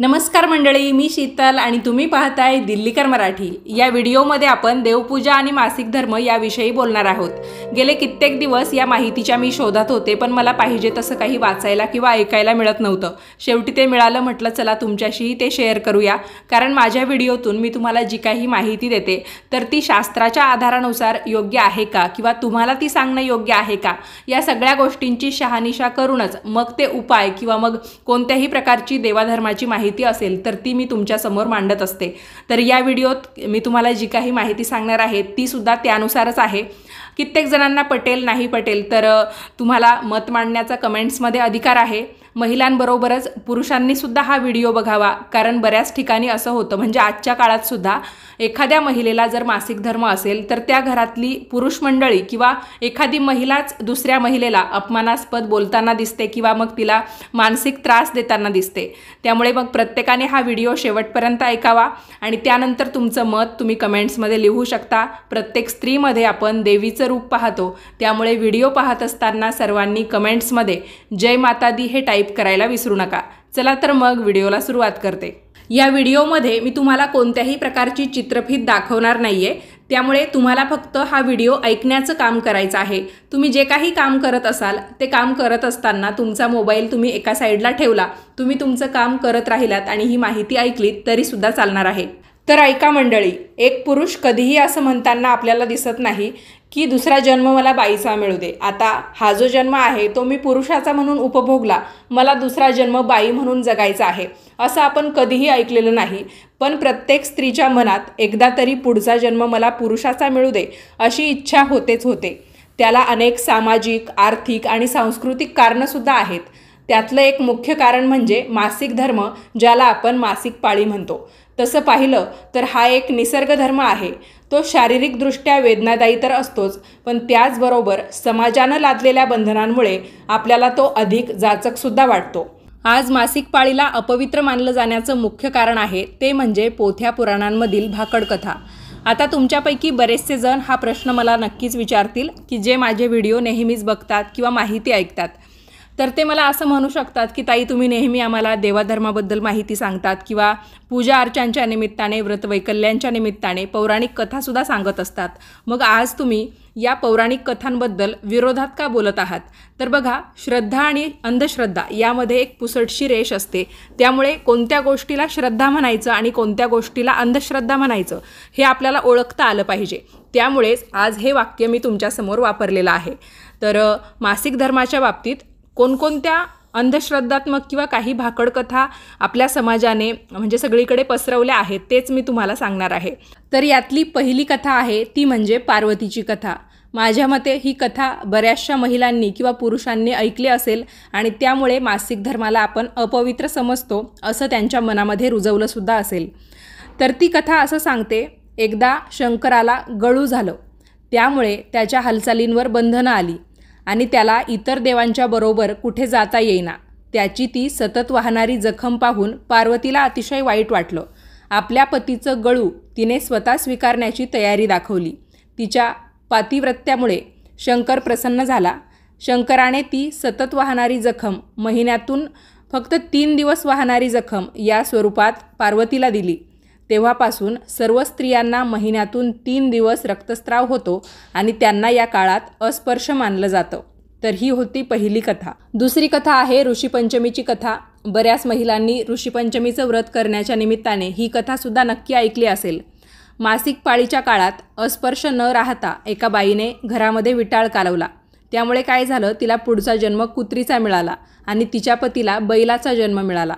नमस्कार मंडळी, मी शीतल आणि तुम्ही पाहताय दिल्लीकर मराठी। या व्हिडिओमध्ये आपण देवपूजा आणि मासिक धर्म याविषयी बोलणार आहोत। गेले कित्येक दिवस या माहितीच्या मी शोधात होते, पण मला पाहिजे तसं काही वाचायला किंवा ऐकायला मिळत नव्हतं। शेवटी ते मिळालं, म्हटलं चला तुमच्याशी ते शेअर करूया। कारण माझ्या व्हिडिओतून मी तुम्हाला जी काही माहिती देते तर ती शास्त्राच्या आधारानुसार योग्य आहे का किंवा तुम्हाला ती सांगणं योग्य आहे का, या सगळ्या गोष्टींची शहानिशा करूनच मग ते उपाय किंवा मग कोणत्याही प्रकारची देवाधर्माची माहिती असेल तर ती मी तुमच्या समोर मांडत असते। तर या व्हिडिओत मी तुम्हाला जी काही माहिती सांगणार आहे ती सुद्धा त्यानुसारच आहे। कित्येक जणांना पटेल नाही पटेल तर तुम्हाला मत मांडण्याचा कमेंट्समध्ये अधिकार आहे। महिलांबरोबरच पुरुषांनी सुद्धा हा व्हिडिओ बघावा, कारण बऱ्याच ठिकाणी असं होतं, म्हणजे आजच्या काळात सुद्धा एखाद्या महिलेला जर मासिक धर्म असेल तर त्या घरातली पुरुष मंडळी किंवा एखादी महिलाच दुसऱ्या महिलेला अपमानास्पद बोलताना दिसते किंवा मग तिला मानसिक त्रास देताना दिसते। त्यामुळे मग प्रत्येकाने हा व्हिडिओ शेवटपर्यंत ऐकावा आणि त्यानंतर तुमचं मत तुम्ही कमेंट्समध्ये लिहू शकता। प्रत्येक स्त्रीमध्ये आपण देवीचं रूप पाहतो, त्यामुळे व्हिडिओ पाहत असताना सर्वांनी कमेंट्समध्ये जय माता दी हे टाईप करायला विसरू नका। चला तर मग व्हिडिओला सुरुवात करते। या व्हिडिओमध्ये मी तुम्हाला कोणत्याही प्रकारची चित्रफित दाखवणार नाहीये, त्यामुळे तुम्हाला फक्त हा व्हिडिओ ऐकण्याचं काम करायचं आहे। तुम्ही जे काही काम करत असाल ते काम करत असताना तुमचा मोबाईल तुम्ही एका साईडला ठेवला, तुम्ही तुमचं काम करत राहिलात आणि ही माहिती ऐकलीत तरी सुद्धा चालणार आहे। तर ऐका मंडळी, एक पुरुष कधीही असं म्हणताना आपल्याला दिसत नाही की दुसरा जन्म मला बाईचा मिळू दे। आता हा जो जन्म आहे तो मी पुरुषाचा म्हणून उपभोगला, मला दुसरा जन्म बाई म्हणून जगायचा आहे, असं आपण कधीही ऐकलेलं नाही। पण प्रत्येक स्त्रीच्या मनात एकदा तरी पुढचा जन्म मला पुरुषाचा मिळू दे अशी इच्छा होतेच होते। त्याला अनेक सामाजिक, आर्थिक आणि सांस्कृतिक कारणंसुद्धा आहेत। त्यातलं एक मुख्य कारण म्हणजे मासिक धर्म, ज्याला आपण मासिक पाळी म्हणतो। तसं पाहिलं तर हा एक निसर्ग धर्म आहे। तो शारीरिकदृष्ट्या वेदनादायी तर असतोच, पण त्याचबरोबर समाजानं लादलेल्या बंधनांमुळे आपल्याला तो अधिक जाचकसुद्धा वाटतो। आज मासिक पाळीला अपवित्र मानलं जाण्याचं मुख्य कारण आहे ते म्हणजे पोथ्या पुराणांमधील भाकड कथा। आता तुमच्यापैकी बरेचसे जण हा प्रश्न मला नक्कीच विचारतील की जे माझे व्हिडिओ नेहमीच बघतात किंवा माहिती ऐकतात, तर ते मला असं म्हणू शकतात की ताई, तुम्ही नेहमी आम्हाला देवाधर्माबद्दल माहिती सांगतात किंवा पूजा अर्चांच्या निमित्ताने, व्रतवैकल्यांच्या निमित्ताने पौराणिक कथासुद्धा सांगत असतात, मग आज तुम्ही या पौराणिक कथांबद्दल विरोधात का बोलत आहात? तर बघा, श्रद्धा आणि अंधश्रद्धा यामध्ये एक पुसटशी रेष असते। त्यामुळे कोणत्या गोष्टीला श्रद्धा म्हणायचं आणि कोणत्या गोष्टीला अंधश्रद्धा म्हणायचं हे आपल्याला ओळखता आलं पाहिजे। त्यामुळेच आज हे वाक्य मी तुमच्यासमोर वापरलेलं आहे। तर मासिक धर्माच्या बाबतीत कोणकोणत्या अंधश्रद्धात्मक किंवा काही भाकड कथा आपल्या समाजाने म्हणजे सगळीकडे पसरवल्या आहेत तेच मी तुम्हाला सांगणार आहे। तर यातली पहिली कथा आहे ती म्हणजे पार्वतीची कथा। माझ्या मते ही कथा बऱ्याचशा महिलांनी किंवा पुरुषांनी ऐकली असेल आणि त्यामुळे मासिक धर्माला आपण अपवित्र समजतो असं त्यांच्या मनामध्ये रुजवलं सुद्धा असेल। तर ती कथा असं सांगते, एकदा शंकराला गळू झालं, त्यामुळे त्याच्या हालचालींवर बंधनं आली आणि त्याला इतर देवांच्या बरोबर कुठे जाता येईना। त्याची ती सतत वाहणारी जखम पाहून पार्वतीला अतिशय वाईट वाटलं। आपल्या पतीचं गळू तिने स्वतः स्वीकारण्याची तयारी दाखवली। तिच्या पातिव्रत्यामुळे शंकर प्रसन्न झाला। शंकराने ती सतत वाहणारी जखम, महिन्यातून फक्त 3 दिवस वाहणारी जखम या स्वरूपात पार्वतीला दिली। तेव्हापासून सर्व स्त्रियांना महिन्यातून 3 दिवस रक्तस्राव होतो आणि त्यांना या काळात अस्पर्श मानलं जातं। तर ही होती पहिली कथा। दुसरी कथा आहे ऋषीपंचमीची कथा। बऱ्याच महिलांनी ऋषीपंचमीचं व्रत करण्याच्या निमित्ताने ही कथासुद्धा नक्की ऐकली असेल। मासिक पाळीच्या काळात अस्पर्श न राहता एका बाईने घरामध्ये विटाळ कालवला, त्यामुळे काय झालं, तिला पुढचा जन्म कुत्रीचा मिळाला आणि तिच्या पतीला बैलाचा जन्म मिळाला।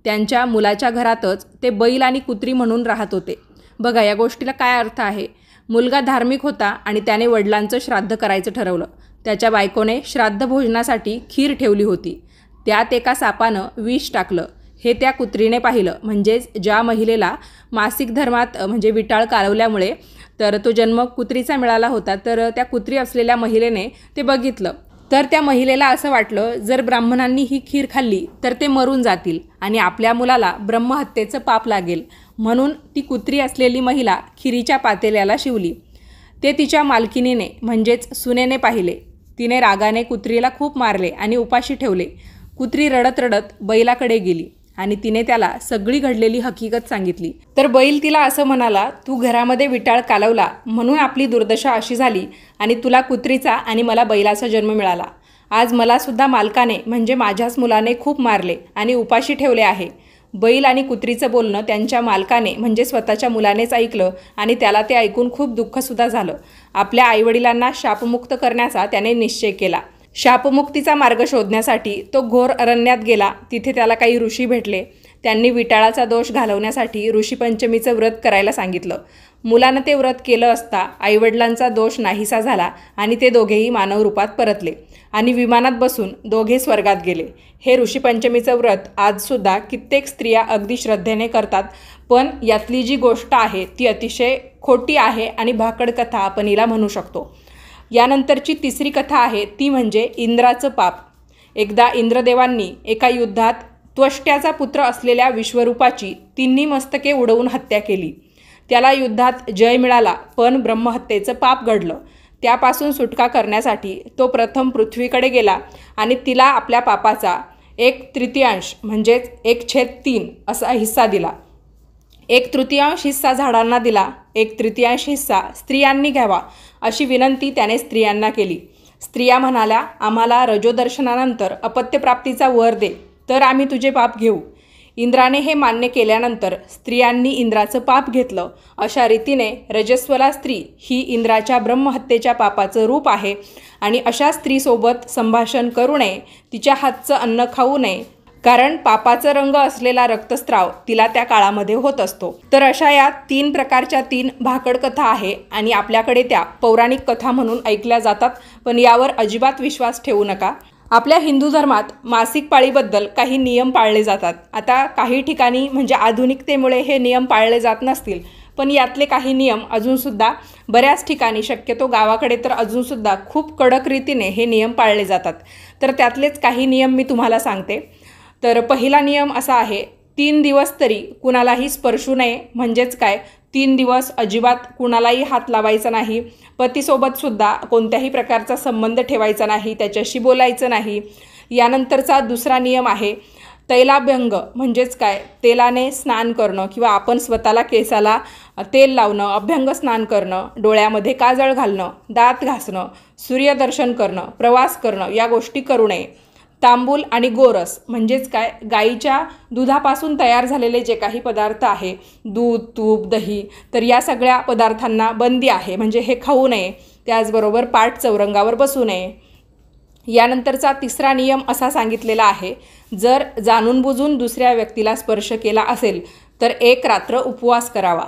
त्यांच्या मुलाच्या घरातच ते बैल आणि कुत्री म्हणून राहत होते। बघा या गोष्टीला काय अर्थ आहे। मुलगा धार्मिक होता आणि त्याने वडिलांचं श्राद्ध करायचं ठरवलं। त्याच्या बायकोने श्राद्ध भोजनासाठी खीर ठेवली होती, त्यात एका सापानं विष टाकलं। हे त्या कुत्रीने पाहिलं, म्हणजेच ज्या महिलेला मासिक धर्मात म्हणजे विटाळ कालवल्यामुळे तर तो जन्म कुत्रीचा मिळाला होता, तर त्या कुत्री असलेल्या महिलेने ते बघितलं। तर त्या महिलेला असं वाटलं, जर ब्राह्मणांनी ही खीर खाल्ली तर ते मरून जातील आणि आपल्या मुलाला ब्रह्महत्येचं पाप लागेल, म्हणून ती कुत्री असलेली महिला खिरीच्या पातेल्याला शिवली। ते तिच्या मालकिनीने म्हणजेच सुनेने पाहिले। तिने रागाने कुत्रीला खूप मारले आणि उपाशी ठेवले। कुत्री रडत रडत बैलाकडे गेली आणि तिने त्याला सगळी घडलेली हकीकत सांगितली. तर बैल तिला असं म्हणाला, तू घरामध्ये विटाळ कालवला म्हणून आपली दुर्दशा अशी झाली आणि तुला कुत्रीचा आणि मला बैलाचा जन्म मिळाला. आज मला सुद्धा मालकाने म्हणजे माझ्याच मुलाने खूप मारले आणि उपाशी ठेवले आहे. बैल आणि कुत्रीचं बोलणं त्यांच्या मालकाने म्हणजे स्वतःच्या मुलानेच ऐकलं आणि त्याला ते ऐकून खूप दुःखसुद्धा झालं. आपल्या आईवडिलांना शापमुक्त करण्याचा त्याने निश्चय केला. शापमुक्तीचा मार्ग शोधण्यासाठी तो घोर अरण्यात गेला. तिथे त्याला काही ऋषी भेटले. त्यांनी विटाळाचा दोष घालवण्यासाठी ऋषीपंचमीचं व्रत करायला सांगितलं. मुलानं ते व्रत केलं असता आईवडिलांचा दोष नाहीसा झाला आणि ते दोघेही मानव रूपात परतले आणि विमानात बसून दोघे स्वर्गात गेले. हे ऋषीपंचमीचं व्रत आजसुद्धा कित्येक स्त्रिया अगदी श्रद्धेने करतात. पण यातली जी गोष्ट आहे ती अतिशय खोटी आहे आणि भाकड कथा आपण हिला म्हणू शकतो. यानंतरची तिसरी कथा आहे ती म्हणजे इंद्राचं पाप. एकदा इंद्रदेवांनी एका युद्धात त्वष्ट्याचा पुत्र असलेल्या विश्वरूपाची तिन्ही मस्तके उडवून हत्या केली. त्याला युद्धात जय मिळाला, पण ब्रह्महत्येचं पाप घडलं. त्यापासून सुटका करण्यासाठी तो प्रथम पृथ्वीकडे गेला आणि तिला आपल्या पापाचा 1/3 म्हणजेच 1/3 असा हिस्सा दिला. 1/3 हिस्सा झाडांना दिला, 1/3 हिस्सा स्त्रियांनी घ्यावा अशी विनंती त्याने स्त्रियांना केली. स्त्रिया म्हणाल्या, आम्हाला रजोदर्शनानंतर अपत्यप्राप्तीचा वर दे, तर आम्ही तुझे पाप घेऊ. इंद्राने हे मान्य केल्यानंतर स्त्रियांनी इंद्राचं पाप घेतलं. अशा रीतीने रजस्वला स्त्री ही इंद्राच्या ब्रह्महत्येच्या पापाचं रूप आहे आणि अशा स्त्रीसोबत संभाषण करू नये, तिच्या हातचं अन्न खाऊ नये, कारण पापाचा रंग असलेला रक्तस्राव तिला त्या काळामध्ये होत असतो. तर अशा या 3 प्रकारच्या 3 भाकड कथा आहे आणि आपल्याकडे त्या पौराणिक कथा म्हणून ऐकल्या जातात. पण यावर अजिबात विश्वास ठेवू नका. आपल्या हिंदू धर्मात मासिक पाळीबद्दल काही नियम पाळले जातात. आता काही ठिकाणी म्हणजे आधुनिकतेमुळे हे नियम पाळले जात नसतील, पण यातले काही नियम अजूनसुद्धा बऱ्याच ठिकाणी, शक्यतो गावाकडे तर अजूनसुद्धा खूप कडक रीतीने हे नियम पाळले जातात. तर त्यातलेच काही नियम मी तुम्हाला सांगते. तर पहिला नियम असा आहे, 3 दिवस तरी कुणालाही स्पर्शू नये. म्हणजेच काय, 3 दिवस अजिबात कुणालाही हात लावायचा नाही. पतीसोबतसुद्धा कोणत्याही प्रकारचा संबंध ठेवायचा नाही, त्याच्याशी बोलायचं नाही. यानंतरचा दुसरा नियम आहे तैलाभ्यंग. म्हणजेच काय, तेलाने स्नान करणं किंवा आपण स्वतःला केसाला तेल लावणं, अभ्यंग स्नान करणं, डोळ्यामध्ये काजळ घालणं, दात घासणं, सूर्यदर्शन करणं, प्रवास करणं या गोष्टी करू नये. तांबूल आणि गोरस म्हणजेच काय, गाईच्या दुधापासून तयार झालेले जे काही पदार्थ आहे, दूध, तूप, दही, तर या सगळ्या पदार्थांना बंदी आहे, म्हणजे हे खाऊ नये. त्याचबरोबर पाठ चौरंगावर बसू नये. यानंतरचा तिसरा नियम असा सांगितलेला आहे, जर जाणून बुजून दुसऱ्या व्यक्तीला स्पर्श केला असेल तर 1 रात्र उपवास करावा.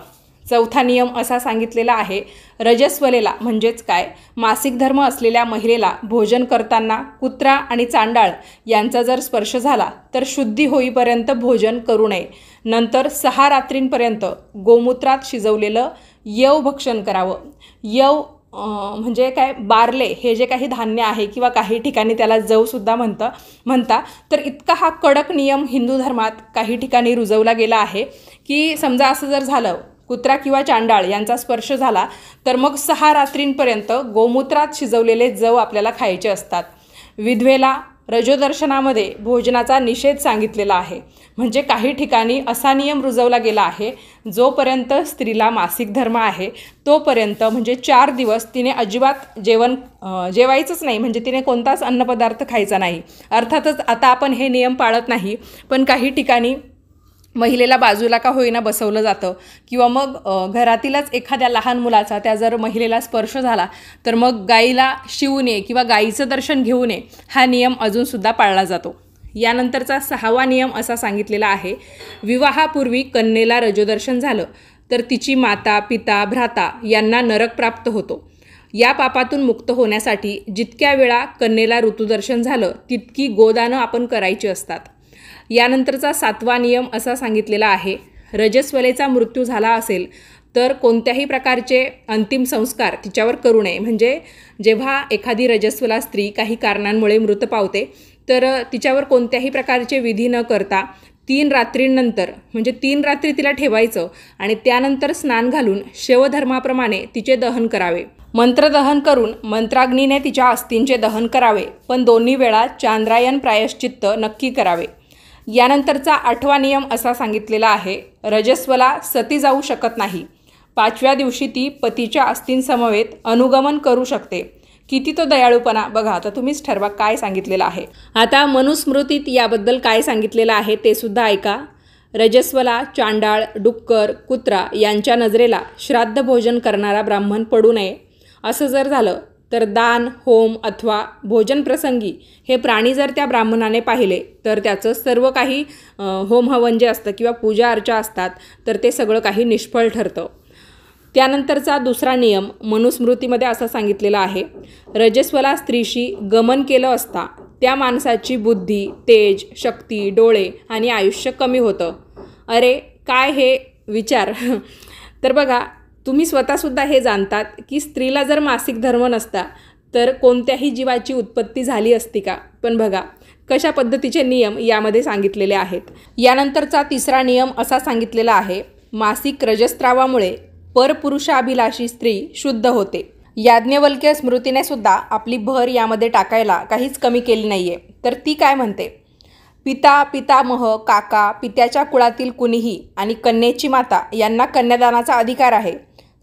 चौथा नियम असा सांगितलेला आहे, रजस्वलेला म्हणजेच काय, मासिक धर्म असलेल्या महिलेला भोजन करताना कुत्रा आणि चांडाळ यांचा जर स्पर्श झाला तर शुद्धी होईपर्यंत भोजन करू नये. नंतर 6 रात्रींपर्यंत गोमूत्रात शिजवलेलं यव भक्षण करावं. यव म्हणजे काय, बार्ले हे जे काही धान्य आहे किंवा काही ठिकाणी त्याला जवसुद्धा म्हणता. तर इतका हा कडक नियम हिंदू धर्मात काही ठिकाणी रुजवला गेला आहे की समजा असं जर झालं, कुत्रा किंवा चांडाळ यांचा स्पर्श झाला तर मग 6 रात्रींपर्यंत गोमूत्रात शिजवलेले जव आपल्याला खायचे असतात. विधवेला रजोदर्शनामध्ये भोजनाचा निषेध सांगितलेला आहे. म्हणजे काही ठिकाणी असा नियम रुजवला गेला आहे, जोपर्यंत स्त्रीला मासिक धर्म आहे तोपर्यंत म्हणजे 4 दिवस तिने अजिबात जेवायचंच नाही, म्हणजे तिने कोणताच अन्नपदार्थ खायचा नाही. अर्थातच आता आपण हे नियम पाळत नाही, पण काही ठिकाणी महिलेला बाजूला का होईना बसवलं जातं किंवा मग घरातीलच एखाद्या लहान मुलाचा त्या जर महिलेला स्पर्श झाला तर मग गाईला शिवू नये किंवा गाईचं दर्शन घेऊ नये, हा नियम अजूनसुद्धा पाळला जातो. यानंतरचा 6वा नियम असा सांगितलेला आहे, विवाहापूर्वी कन्येला रजोदर्शन झालं तर तिची माता, पिता, भ्राता यांना नरक प्राप्त होतो. या पापातून मुक्त होण्यासाठी जितक्या वेळा कन्येला ऋतुदर्शन झालं तितकी गोदानं आपण करायची असतात. यानंतरचा 7वा नियम असा सांगितलेला आहे, रजस्वलेचा मृत्यू झाला असेल तर कोणत्याही प्रकारचे अंतिम संस्कार तिच्यावर करू नये. म्हणजे जेव्हा एखादी रजस्वला स्त्री काही कारणांमुळे मृत पावते तर तिच्यावर कोणत्याही प्रकारचे विधी न करता 3 रात्रींनंतर म्हणजे 3 रात्री तिला ठेवायचं आणि त्यानंतर स्नान घालून शैवधर्माप्रमाणे तिचे दहन करावे. मंत्रदहन करून मंत्राग्नीने तिच्या अस्थींचे दहन करावे, पण दोन्ही वेळा चांद्रायण प्रायश्चित्त नक्की करावे. यानंतरचा 8वा नियम असा सांगितलेला आहे, रजस्वला सती जाऊ शकत नाही. 5व्या दिवशी ती पतीच्या अस्थींसमवेत अनुगमन करू शकते. किती तो दयाळूपणा बघा. आता तुम्हीच ठरवा काय सांगितलेलं आहे. आता मनुस्मृतीत याबद्दल काय सांगितलेलं आहे ते सुद्धा ऐका. रजस्वला, चांडाळ, डुक्कर, कुत्रा यांच्या नजरेला श्राद्ध भोजन करणारा ब्राह्मण पडू नये. असं जर झालं तर दान, होम अथवा भोजन प्रसंगी हे प्राणी जर त्या ब्राह्मणाने पाहिले तर त्याचं सर्व काही होम हवन जे असतं किंवा पूजा अर्चा असतात तर ते सगळं काही निष्फळ ठरतं. त्यानंतरचा दुसरा नियम मनुस्मृतीमध्ये असं सांगितलेलं आहे, रजस्वला स्त्रीशी गमन केलं असता त्या माणसाची बुद्धी, तेज, शक्ती, डोळे आणि आयुष्य कमी होतं. अरे काय हे विचार. तर बघा, तुम्ही स्वतःसुद्धा हे जाणतात की स्त्रीला जर मासिक धर्म नसता तर कोणत्याही जीवाची उत्पत्ती झाली असती का. पण बघा कशा पद्धतीचे नियम यामध्ये सांगितलेले आहेत. यानंतरचा तिसरा नियम असा सांगितलेला आहे, मासिक रजस्त्रावामुळे परपुरुषाभिलाषी स्त्री शुद्ध होते. याज्ञवल्क्य स्मृतीने सुद्धा आपली भर यामध्ये टाकायला काहीच कमी केली नाहीये. तर ती काय म्हणते, पिता, पितामह, काका, पित्याच्या कुळातील कुणीही आणि कन्येची माता यांना कन्यादानाचा अधिकार आहे.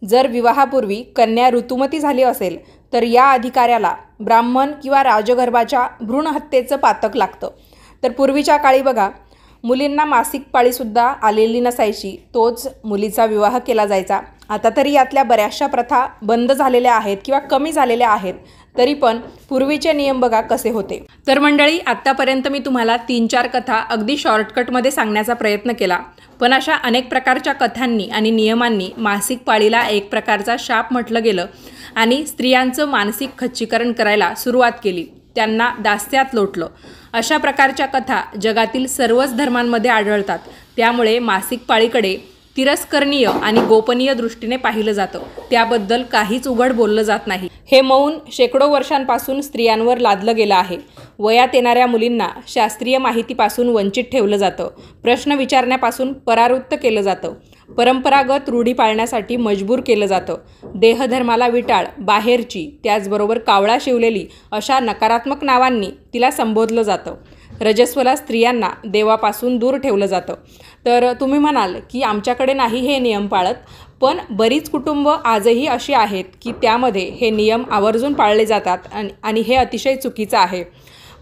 जर विवाहापूर्वी कन्या ऋतुमती झाली असेल तर या अधिकाऱ्याला ब्राह्मण किंवा राजगर्भाच्या भ्रूण हत्येचं पातक लागतं. तर पूर्वीच्या काळी बघा, मुलींना मासिक पाळीसुद्धा आलेली नसायची, तोच मुलीचा विवाह केला जायचा. आता तरी यातल्या बऱ्याचशा प्रथा बंद झालेल्या आहेत किंवा कमी झालेल्या आहेत, तरी पण पूर्वीचे नियम बघा कसे होते. तर मंडळी, आत्तापर्यंत मी तुम्हाला 3-4 कथा अगदी शॉर्टकटमध्ये सांगण्याचा प्रयत्न केला. पण अशा अनेक प्रकारच्या कथांनी आणि नियमांनी मासिक पाळीला एक प्रकारचा शाप म्हटलं गेलं आणि स्त्रियांचं मानसिक खच्चीकरण करायला सुरुवात केली, त्यांना दास्यात लोटलं. अशा प्रकारच्या कथा जगातील सर्वच धर्मांमध्ये आढळतात. त्यामुळे मासिक पाळीकडे तिरस्करणीय आणि गोपनीय दृष्टीने पाहिलं जातं. त्याबद्दल काहीच उघड बोललं जात नाही. हे मौन शेकडो वर्षांपासून स्त्रियांवर लादलं गेलं आहे. वयात येणाऱ्या मुलींना शास्त्रीय माहितीपासून वंचित ठेवलं जातं. प्रश्न विचारण्यापासून परावृत्त केलं जातं. परंपरागत रूढी पाळण्यासाठी मजबूर केलं जातं. देहधर्माला विटाळ, बाहेरची, त्याचबरोबर कावळा शिवलेली अशा नकारात्मक नावांनी तिला संबोधलं जातं. रजस्वला स्त्रियांना देवापासून दूर ठेवलं जातं. तर तुम्ही म्हणाल की आमच्याकडे नाही हे नियम पाळत, पण बरीच कुटुंब आजही अशी आहेत की त्यामध्ये हे नियम आवर्जून पाळले जातात आणि हे अतिशय चुकीचं आहे.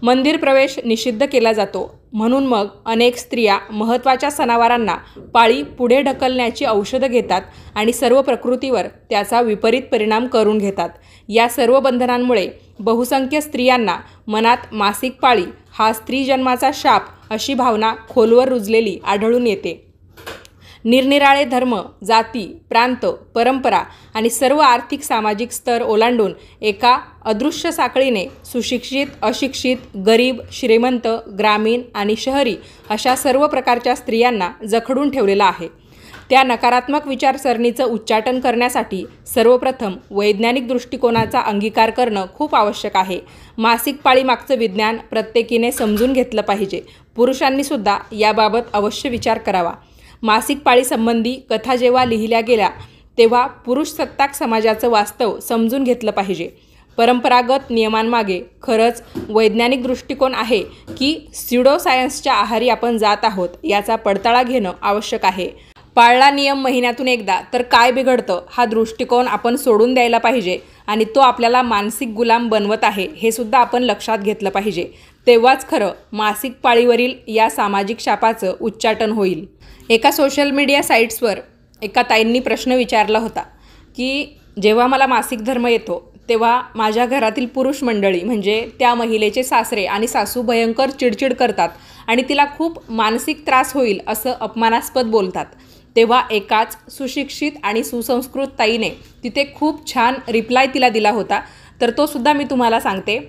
मंदिर प्रवेश निषिद्ध केला जातो. म्हणून मग अनेक स्त्रिया महत्त्वाच्या सणावारांना पाळी पुढे ढकलण्याची औषधं घेतात आणि सर्व प्रकृतीवर त्याचा विपरीत परिणाम करून घेतात. या सर्व बंधनांमुळे बहुसंख्य स्त्रियांना मनात मासिक पाळी हा स्त्री जन्माचा शाप अशी भावना खोलवर रुजलेली आढळून येते. निरनिराळे धर्म, जाती, प्रांत, परंपरा आणि सर्व आर्थिक सामाजिक स्तर ओलांडून एका अदृश्य साखळीने सुशिक्षित, अशिक्षित, गरीब, श्रीमंत, ग्रामीण आणि शहरी अशा सर्व प्रकारच्या स्त्रियांना जखडून ठेवलेला आहे. त्या नकारात्मक विचारसरणीचं उच्चाटन करण्यासाठी सर्वप्रथम वैज्ञानिक दृष्टिकोनाचा अंगीकार करणं खूप आवश्यक आहे. मासिक पाळीमागचं विज्ञान प्रत्येकीने समजून घेतलं पाहिजे. पुरुषांनीसुद्धा याबाबत अवश्य विचार करावा. मासिक पाळीसंबंधी कथा जेव्हा लिहिल्या गेल्या तेव्हा पुरुषसत्ताक समाजाचं वास्तव समजून घेतलं पाहिजे. परंपरागत नियमांमागे खरंच वैज्ञानिक दृष्टिकोन आहे की स्युडो सायन्सच्या आहारी आपण जात आहोत याचा पडताळा घेणं आवश्यक आहे. पाळला नियम महिन्यातून एकदा तर काय बिघडतं हा दृष्टिकोन आपण सोडून द्यायला पाहिजे आणि तो आपल्याला मानसिक गुलाम बनवत आहे हे सुद्धा आपण लक्षात घेतलं पाहिजे. तेव्हाच खरं मासिक पाळीवरील या सामाजिक शापाचं उच्चाटन होईल. एका सोशल मीडिया साईट्सवर एका ताईंनी प्रश्न विचारला होता की जेव्हा मला मासिक धर्म येतो तेव्हा माझ्या घरातील पुरुष मंडळी म्हणजे त्या महिलेचे सासरे आणि सासू भयंकर चिडचिड करतात आणि तिला खूप मानसिक त्रास होईल असं अपमानास्पद बोलतात. तेव्हा एकाच सुशिक्षित आणि सुसंस्कृत ताईने तिथे खूप छान रिप्लाय तिला दिला होता. तर तो सुद्धा मी तुम्हाला सांगते.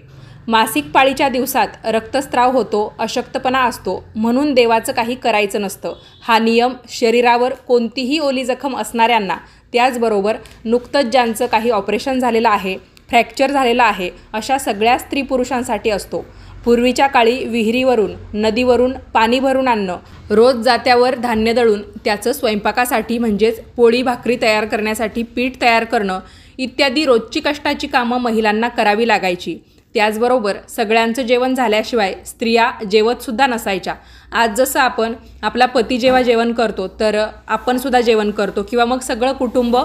मासिक पाळीच्या दिवसात रक्तस्राव होतो, अशक्तपणा असतो, म्हणून देवाचं काही करायचं नसतं. हा नियम शरीरावर कोणतीही ओली जखम असणाऱ्यांना, त्याचबरोबर नुकतंच ज्यांचं काही ऑपरेशन झालेलं आहे, फ्रॅक्चर झालेलं आहे, अशा सगळ्या स्त्री पुरुषांसाठी असतो. पूर्वीच्या काळी विहिरीवरून, नदीवरून पाणी भरून आणणं, रोज जात्यावर धान्य दळून त्याचं स्वयंपाकासाठी म्हणजेच पोळी भाकरी तयार करण्यासाठी पीठ तयार करणं इत्यादी रोजची कष्टाची कामं महिलांना करावी लागायची. त्याचबरोबर सगळ्यांचं जेवण झाल्याशिवाय स्त्रिया जेवतसुद्धा नसायच्या. आज जसं आपण आपला पती जेव्हा जेवण करतो तर आपण सुद्धा जेवण करतो किंवा मग सगळं कुटुंब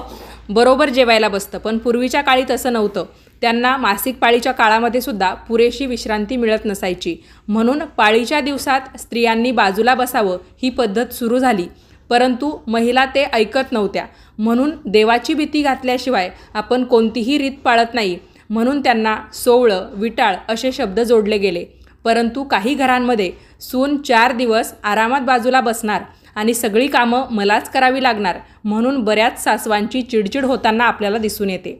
बरोबर जेवायला बसतं, पण पूर्वीच्या काळी तसं नव्हतं. त्यांना मासिक पाळीच्या काळामध्ये सुद्धा पुरेशी विश्रांती मिळत नसायची. म्हणून पाळीच्या दिवसात स्त्रियांनी बाजूला बसावं ही पद्धत सुरू झाली, परंतु महिला ते ऐकत नव्हत्या. म्हणून देवाची भीती घातल्याशिवाय आपण कोणतीही रीत पाळत नाही म्हणून त्यांना सोवळं, विटाळ असे शब्द जोडले गेले. परंतु काही घरांमध्ये सून 4 दिवस आरामात बाजूला बसणार आणि सगळी कामं मलाच करावी लागणार म्हणून बऱ्याच सासवांची चिडचिड होताना आपल्याला दिसून येते.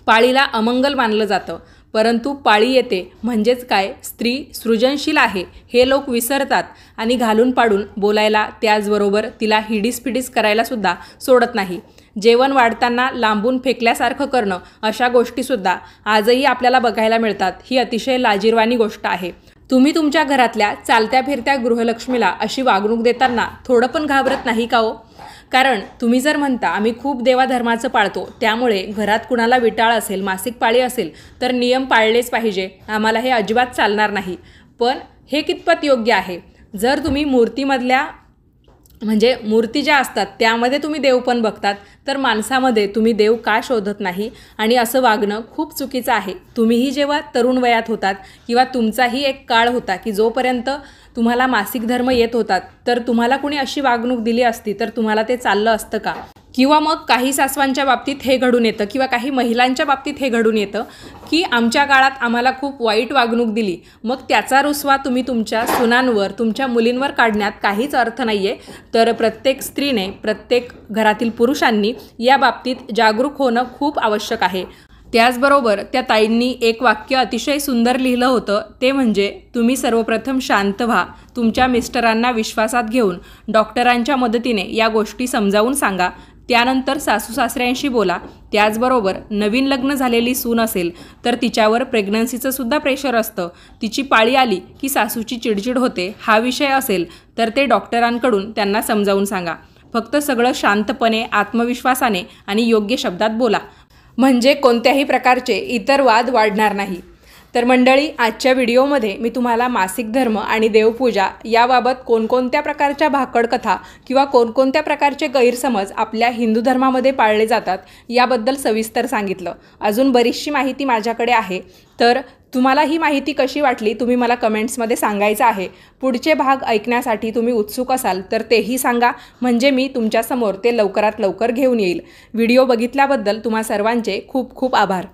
पाळीला अमंगल मानलं जातं, परंतु पाळी येते म्हणजेच काय, स्त्री सृजनशील आहे हे लोक विसरतात आणि घालून पाडून बोलायला, त्याचबरोबर तिला हिडीस करायला सुद्धा सोडत नाही. जेवण वाढताना लांबून फेकल्यासारखं करणं अशा गोष्टीसुद्धा आजही आपल्याला बघायला मिळतात. ही अतिशय लाजिरवाणी गोष्ट आहे. तुम्ही तुमच्या घरातल्या चालत्या फिरत्या गृहलक्ष्मीला अशी वागणूक देताना थोडं पण घाबरत नाही का हो? कारण तुम्ही जर म्हणता आम्ही खूप देवाधर्माचं पाळतो, त्यामुळे घरात कुणाला विटाळ असेल, मासिक पाळी असेल तर नियम पाळलेच पाहिजे, आम्हाला हे अजिबात चालणार नाही. पण हे कितपत योग्य आहे? जर तुम्ही मूर्तीमधल्या म्हणजे मूर्ती ज्या असतात त्यामध्ये तुम्ही देव पण बघतात, तर माणसामध्ये तुम्ही देव का शोधत नाही? आणि असं वागणं खूप चुकीचं आहे. तुम्हीही जेव्हा तरुण वयात होतात किंवा तुमचाही एक काळ होता की जोपर्यंत तुम्हाला मासिक धर्म येत होतात, तर तुम्हाला कुणी अशी वागणूक दिली असती तर तुम्हाला ते चाललं असतं का? किंवा मग काही सासवांच्या बाबतीत हे घडून येतं किंवा काही महिलांच्या बाबतीत हे घडून येतं की आमच्या काळात आम्हाला खूप वाईट वागणूक दिली, मग त्याचा रुसवा तुम्ही तुमच्या सुनांवर, तुमच्या मुलींवर काढण्यात काहीच अर्थ नाही आहे. तर प्रत्येक स्त्रीने, प्रत्येक घरातील पुरुषांनी या बाबतीत जागरूक होणं खूप आवश्यक आहे. त्याचबरोबर त्या ताईंनी एक वाक्य अतिशय सुंदर लिहिलं होतं, ते म्हणजे तुम्ही सर्वप्रथम शांत व्हा, तुमच्या मिस्टरांना विश्वासात घेऊन डॉक्टरांच्या मदतीने या गोष्टी समजावून सांगा, त्यानंतर सासू सासऱ्यांशी बोला. त्याचबरोबर नवीन लग्न झालेली सून असेल तर तिच्यावर प्रेग्नन्सीचं सुद्धा प्रेशर असतं, तिची पाळी आली की सासूची चिडचिड होते, हा विषय असेल तर ते डॉक्टरांकडून त्यांना समजावून सांगा. फक्त सगळं शांतपणे, आत्मविश्वासाने आणि योग्य शब्दात बोला, म्हणजे कोणत्याही प्रकारचे इतर वाद वाढणार नाही. तर मंडळी, आजच्या व्हिडिओमध्ये मी तुम्हाला मासिक धर्म आणि देवपूजा याबाबत कोणकोणत्या प्रकारच्या भाकड कथा किंवा कोणकोणत्या प्रकारचे गैरसमज आपल्या हिंदू धर्मामध्ये पाळले जातात याबद्दल सविस्तर सांगितलं. अजून बरीचशी माहिती माझ्याकडे आहे, तर तुम्हाला ही माहिती कशी वाटली तुम्ही मला कमेंट्समध्ये सांगायचं आहे. पुढचे भाग ऐकण्यासाठी तुम्ही उत्सुक असाल तर तेही सांगा, म्हणजे मी तुमच्यासमोर ते लवकरात लवकर घेऊन येईल. व्हिडिओ बघितल्याबद्दल तुम्हा सर्वांचे खूप खूप आभार.